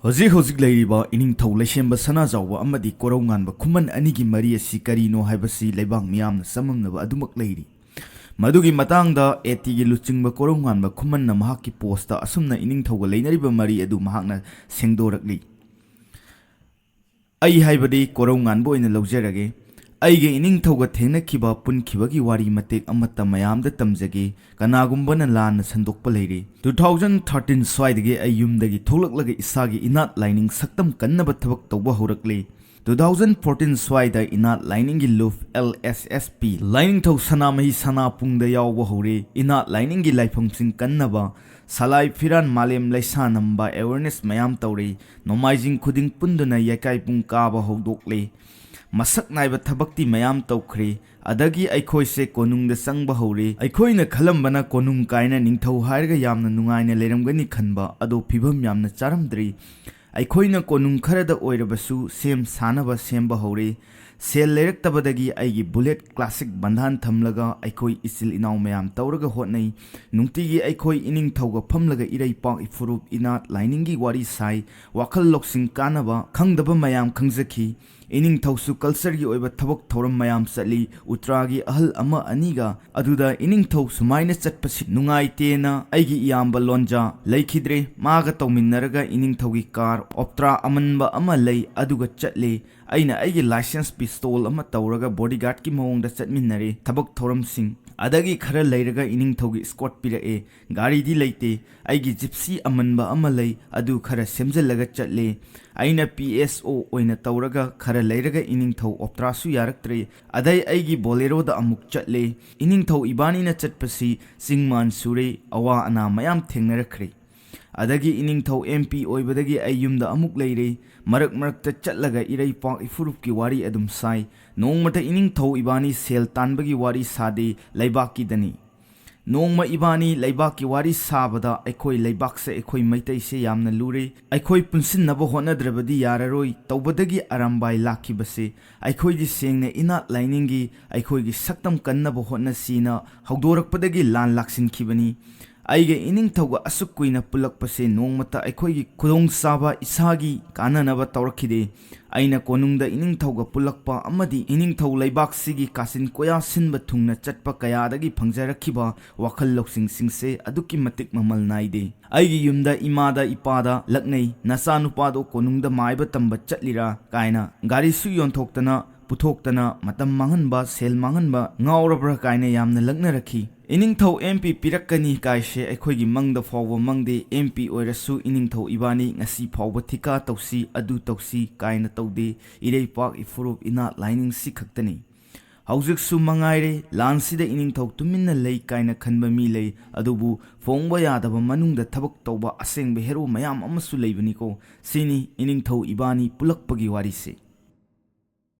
Hojik hojik leiriba ining thau leishemba sanajawba amadi koronganba khuman anigi mari asi karino haibasi leibang miyamna samamnaba adumak leiri. Madugi matangda etigi luchingba koronganba khumanna mahakki posta asumna ining thauga leinariba mari adu mahakna sengdorakli. Ai haibadi koronganba oina lawjarage. Aige ining thauga thengnakiba punkibagi wari matek amata mayamda tamjage kanagumbana lana sandokpa leire 2013 swaidage ai yumdagi tholaklaga isagi inat lining saktam kannaba thabak tawba horakle 2014 swaida inat lining gi luf LSSP lining thau sanamahi sana pungda yawba hore inat lining gi laifamsing kannaba salai firan malem laisa namba awareness mayam tawre nomaijing khuding punduna yakai pung kaba hodokle Masak naiba thabakti mayam tawkhre adagi aikhoi se konungda sangba hore aikhoina khalambana konung kaina ningthau hairga yamna nungaina leramgani khanba ado phibam yamna charamdri aikhoina konung kharada oirabasu sem sanaba semba hore sel leraktabadagi aigi bullet classic bandhan thamlaga aikhoi isil inaw mayam tawraga hotnai nungtigi aikhoi ining thauga phamlaga irai pak ifurup inat liningi wari sai wakhal loksing kanaba khangdaba mayam khangjaki ining thausu culture gi oiba thabak thoram mayam sali utragi ahal ama aniga aduda ining thau sumaina chatpasi nungai tena aigi iyamba lonja leikhidre maga tawminnaraga ining thaugi car optra amanba ama lei aduga chatle aina aigi license pistol ama tawraga bodyguard ki mawongda chatminnare thabak thoram sing adagi khara leiraga ining thogi squad pirae gari di leite aigi gypsy amanba ama lei adu khara semjalaga chatle aina PSO oina tawraga khara leiraga ining thau optrasu yaraktre adai aigi bolero da amuk chatle ining thau ibani na chatpasi singman sure awa ana mayam thengnarakre adagi ining thau MP oibadagi ayumda amuk leire marak marakta chatlaga irai pak ifurup ki wari adum sai nongmata ining thau ibani sel tanbagi wari sade laibaki dani Nongma ibani laibaki wari sabada aikhoi laibak se aikhoi maitai se yamna lure aikhoi punsin nabo honadrabadi yararoi tawbadagi arambai lakibase aikhoi di sengna inat liningi aikhoi gi saktam kannabo honna sina hawdorakpadagi lan laksin khibani aige ining thauga asukkuina pulakpase nongmata aikhoi gi khudong saba isagi kananaba tawrakhide aina konungda ining thauga pulakpa amadi ining thau laibak sigi kasin koya sinba thungna chatpa kayadagi phangjarakhiba wakhal loksing singse aduki matik mamal naide aigi yumda imada ipada laknei nasa nupado konungda maiba tamba chatlira kaina gari su yonthokhtana puthokhtana matam manganba sel manganba ngaurabra kaina yamna laknarakhi ining thau MP pirakani kaise aikhoi mangda fawba mangde MP oirasu ining thau ibani ngasi fawba thika tawsi adu tawsi kaina tawde irei pak ifurup ina lining si khaktani haujik su mangaire lansida ining thau tuminna lei kaina khanba mi lei adubu fongba yadaba manungda thabak tawba asengbe hero mayam amasu leibani ko sini ining thau ibani pulakpagi wari se